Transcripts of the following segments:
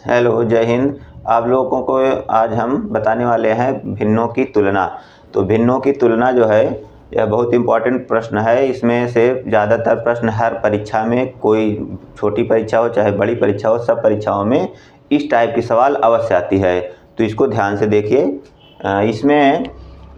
Hello, जय हिंद। आप लोगों को आज हम बताने वाले हैं भिन्नों की तुलना। तो भिन्नों की तुलना जो है यह बहुत इम्पॉर्टेंट प्रश्न है। इसमें से ज़्यादातर प्रश्न हर परीक्षा में, कोई छोटी परीक्षा हो चाहे बड़ी परीक्षा हो, सब परीक्षाओं में इस टाइप की सवाल अवश्य आती है। तो इसको ध्यान से देखिए। इसमें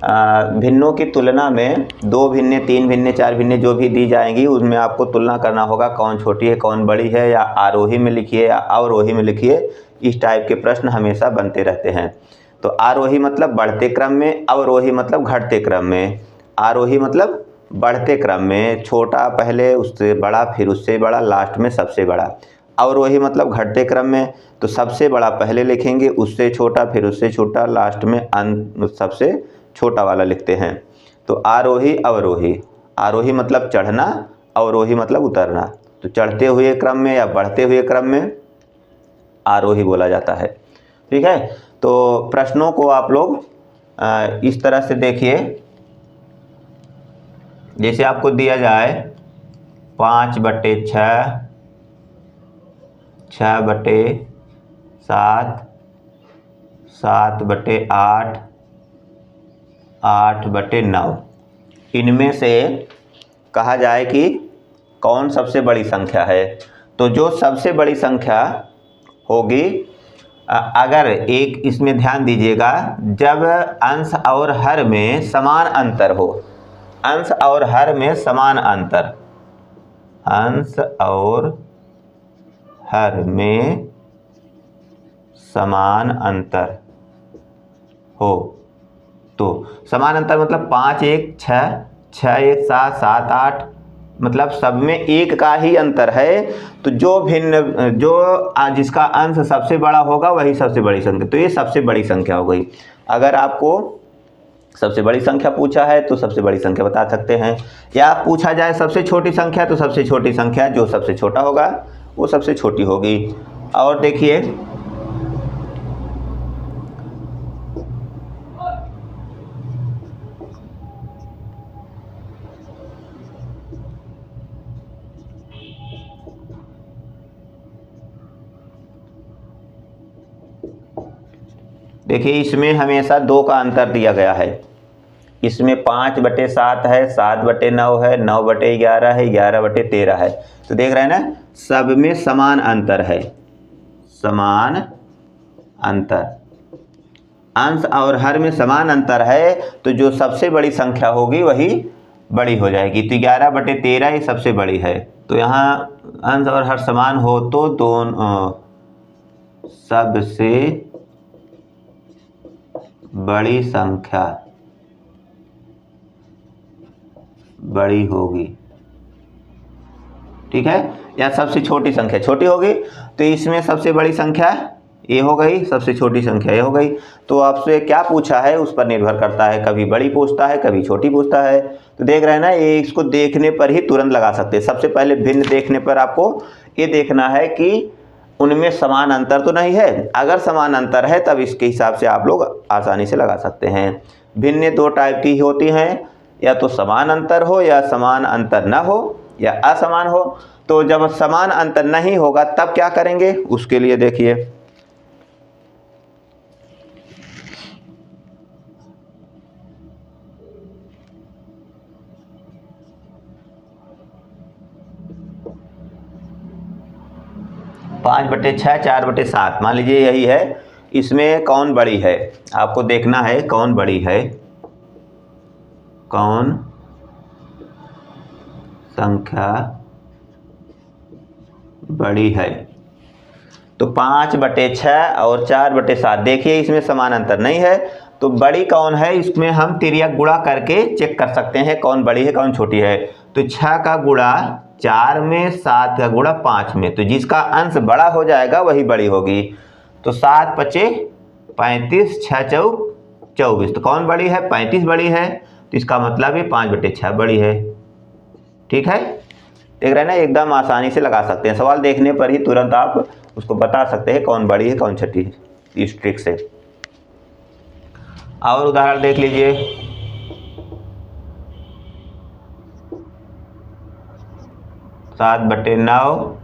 भिन्नों की तुलना में 2 भिन्नें, 3 भिन्नें, 4 भिन्नें जो भी दी जाएंगी उसमें आपको तुलना करना होगा, कौन छोटी है कौन बड़ी है, या आरोही में लिखिए या अवरोही में लिखिए। इस टाइप के प्रश्न हमेशा बनते रहते हैं। तो आरोही मतलब बढ़ते क्रम में, अवरोही मतलब घटते क्रम में। आरोही मतलब बढ़ते क्रम में, छोटा पहले, उससे बड़ा, फिर उससे बड़ा, लास्ट में सबसे बड़ा। अवरोही मतलब घटते क्रम में, तो सबसे बड़ा पहले लिखेंगे, उससे छोटा, फिर उससे छोटा, लास्ट में अंत सबसे छोटा वाला लिखते हैं। तो आरोही अवरोही। आरोही मतलब चढ़ना, अवरोही मतलब उतरना। तो चढ़ते हुए क्रम में या बढ़ते हुए क्रम में आरोही बोला जाता है। ठीक है। तो प्रश्नों को आप लोग इस तरह से देखिए। जैसे आपको दिया जाए 5/6, 6/7, 7/8, 8/9। इनमें से कहा जाए कि कौन सबसे बड़ी संख्या है। तो जो सबसे बड़ी संख्या होगी, अगर एक इसमें ध्यान दीजिएगा, जब अंश और हर में समान अंतर हो, अंश और हर में समान अंतर, अंश और हर में समान अंतर हो, तो समान अंतर मतलब 5, 1, 6, 6, 1, 7, 7, 8, मतलब सब में एक का ही अंतर है। तो जो भिन्न, जो जिसका अंश सबसे बड़ा होगा वही सबसे बड़ी संख्या। तो ये सबसे बड़ी संख्या हो गई। अगर आपको सबसे बड़ी संख्या पूछा है तो सबसे बड़ी संख्या बता सकते हैं, या पूछा जाए सबसे छोटी संख्या तो सबसे छोटी संख्या, जो सबसे छोटा होगा वो सबसे छोटी होगी। और देखिए, देखिए इसमें हमेशा 2 का अंतर दिया गया है। इसमें 5/7 है, 7/9 है, 9/11 है, 11/13 है। तो देख रहे हैं ना, सब में समान अंतर है, समान अंतर। अंश और हर में समान अंतर है, तो जो सबसे बड़ी संख्या होगी वही बड़ी हो जाएगी। तो 11/13 ये सबसे बड़ी है। तो यहाँ अंश और हर समान हो तो दोनों सबसे बड़ी संख्या बड़ी होगी। ठीक है। या सबसे छोटी संख्या छोटी होगी। तो इसमें सबसे बड़ी संख्या ये हो गई, सबसे छोटी संख्या ये हो गई। तो आपसे क्या पूछा है उस पर निर्भर करता है, कभी बड़ी पूछता है कभी छोटी पूछता है। तो देख रहे हैं ना, ये इसको देखने पर ही तुरंत लगा सकते हैं। सबसे पहले भिन्न देखने पर आपको ये देखना है कि उनमें समान अंतर तो नहीं है। अगर समान अंतर है तब इसके हिसाब से आप लोग आसानी से लगा सकते हैं। भिन्न 2 टाइप की होती हैं, या तो समान अंतर हो या समान अंतर न हो या असमान हो। तो जब समान अंतर नहीं होगा तब क्या करेंगे, उसके लिए देखिए, पाँच बटे 6, 4/7 मान लीजिए यही है। इसमें कौन बड़ी है आपको देखना है, कौन बड़ी है, कौन संख्या बड़ी है। तो 5/6 और 4/7, देखिए इसमें समान अंतर नहीं है। तो बड़ी कौन है, इसमें हम तिर्यक गुणा करके चेक कर सकते हैं कौन बड़ी है कौन छोटी है। तो 6 का गुणा 4 में, 7 का गुणा 5 में, तो जिसका अंश बड़ा हो जाएगा वही बड़ी होगी। तो 7×5 = 35, 6×4 = 24। तो कौन बड़ी है, 35 बड़ी है। तो इसका मतलब ये 5/6 बड़ी है। ठीक है। देख रहे हैं ना, एकदम आसानी से लगा सकते हैं। सवाल देखने पर ही तुरंत आप उसको बता सकते हैं कौन बड़ी है कौन छोटी है, इस ट्रिक से। और उदाहरण देख लीजिए, 7/9,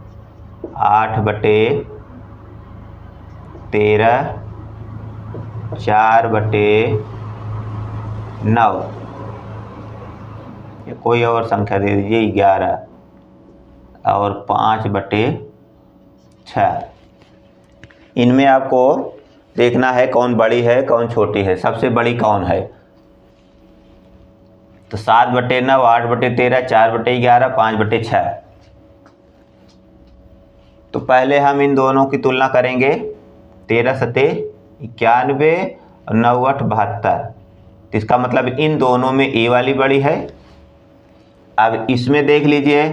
8/9, 13, 4/9, या कोई और संख्या दे दीजिए 11 और 5/6। इनमें आपको देखना है कौन बड़ी है कौन छोटी है। सबसे बड़ी कौन है? तो 7/9, 8/13, 4/11, 5/6। तो पहले हम इन दोनों की तुलना करेंगे। 13 सते 91 और 9 8 72। तो इसका मतलब इन दोनों में ए वाली बड़ी है। अब इसमें देख लीजिए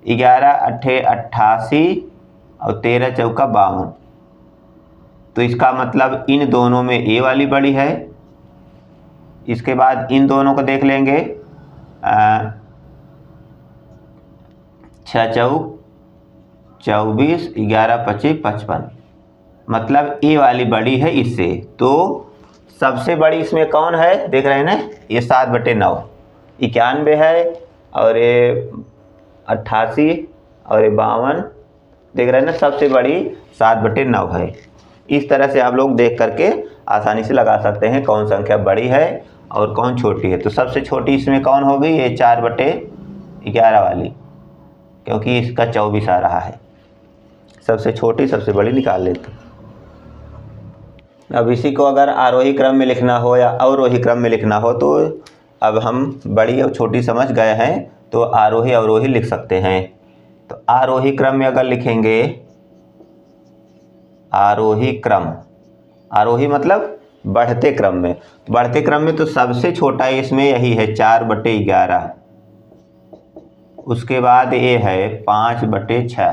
11 8 88 और 13 चौका 52। तो इसका मतलब इन दोनों में ए वाली बड़ी है। इसके बाद इन दोनों को देख लेंगे 6 चौक 24, 11 25 55, मतलब ए वाली बड़ी है इससे। तो सबसे बड़ी इसमें कौन है देख रहे हैं ना, ये 7/9 91 है और ये 88 और ये 52 देख रहे हैं ना, सबसे बड़ी 7/9 है। इस तरह से आप लोग देख करके आसानी से लगा सकते हैं कौन संख्या बड़ी है और कौन छोटी है। तो सबसे छोटी इसमें कौन होगी? ये 4/11 वाली, क्योंकि इसका 24 आ रहा है। सबसे छोटी सबसे बड़ी निकाल लेते हैं। अब इसी को अगर आरोही क्रम में लिखना हो या अवरोही क्रम में लिखना हो तो अब हम बड़ी और छोटी समझ गए हैं, तो आरोही अवरोही लिख सकते हैं। तो आरोही क्रम में अगर लिखेंगे, आरोही क्रम, आरोही मतलब बढ़ते क्रम में। बढ़ते क्रम में तो सबसे छोटा इसमें यही है 4/11, उसके बाद ये है 5/6,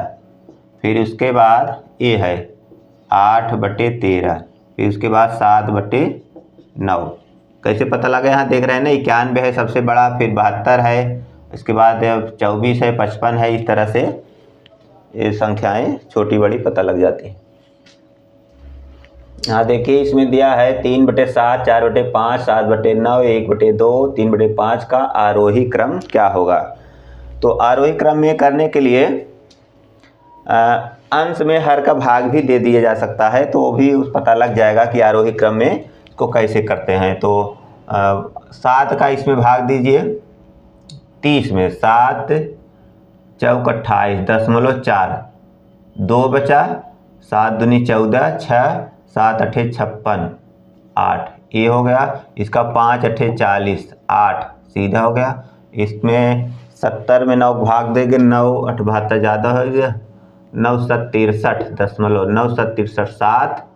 फिर उसके बाद ये है 8/13, फिर उसके बाद 7/9। कैसे पता लगा? यहाँ देख रहे हैं ना 91 है सबसे बड़ा, फिर 72 है, इसके बाद 24 है, 55 है। इस तरह से ये संख्याएं छोटी बड़ी पता लग जाती हैं। यहाँ देखिए इसमें दिया है 3/7, 4/5, 7/9, 1/2, 3/5 का आरोही क्रम क्या होगा। तो आरोही क्रम में करने के लिए अंश में हर का भाग भी दे दिया जा सकता है, तो वो भी पता लग जाएगा कि आरोही क्रम में इसको कैसे करते हैं। तो 7 का इसमें भाग दीजिए 30 में, 7 चौक 28 0.4, 2 बचा, 7 दूनी 14, 6, 7 8 56, 8 ये हो गया। इसका 5 8 40, 8 सीधा हो गया। इसमें 70 में 9 भाग देंगे, 9 8 72 ज़्यादा हो गया, 9 7 63 9 7 63 7,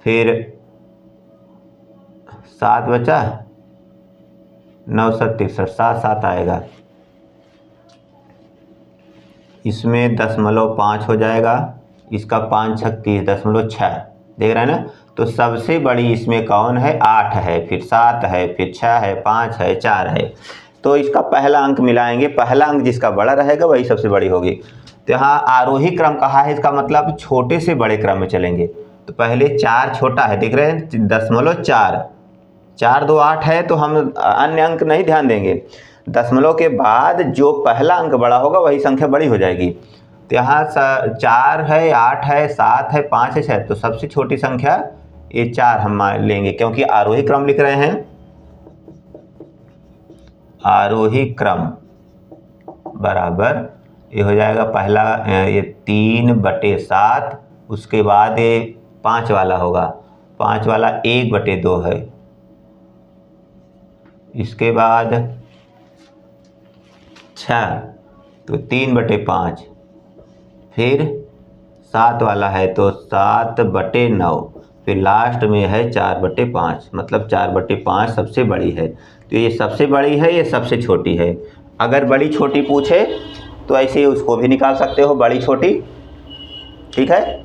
फिर 7 बचा, 9 7 63 7 7 आएगा। इसमें 0.5 हो जाएगा, इसका 5 6 30 0.6 देख रहे हैं ना। तो सबसे बड़ी इसमें कौन है? 8 है, फिर 7 है, फिर 6 है, 5 है, 4 है। तो इसका पहला अंक मिलाएंगे, पहला अंक जिसका बड़ा रहेगा वही सबसे बड़ी होगी। तो यहाँ आरोही क्रम कहा है, इसका मतलब छोटे से बड़े क्रम में चलेंगे। तो पहले 4 छोटा है, देख रहे हैं 0.4, 4 2 8 है, तो हम अन्य अंक नहीं ध्यान देंगे। दशमलव के बाद जो पहला अंक बड़ा होगा वही संख्या बड़ी हो जाएगी। तो यहाँ 4 है, 8 है, 7 है, 5 है, 6, तो सबसे छोटी संख्या ये 4 हम लेंगे, क्योंकि आरोही क्रम लिख रहे हैं। आरोही क्रम बराबर ये हो जाएगा पहला ये 3/7, उसके बाद ये 5 वाला होगा, 5 वाला 1/2 है, इसके बाद 6 तो 3/5, फिर 7 वाला है तो 7/9, फिर लास्ट में है 4/5, मतलब 4/5 सबसे बड़ी है। तो ये सबसे बड़ी है, ये सबसे छोटी है। अगर बड़ी छोटी पूछे तो ऐसे ही उसको भी निकाल सकते हो, बड़ी छोटी। ठीक है।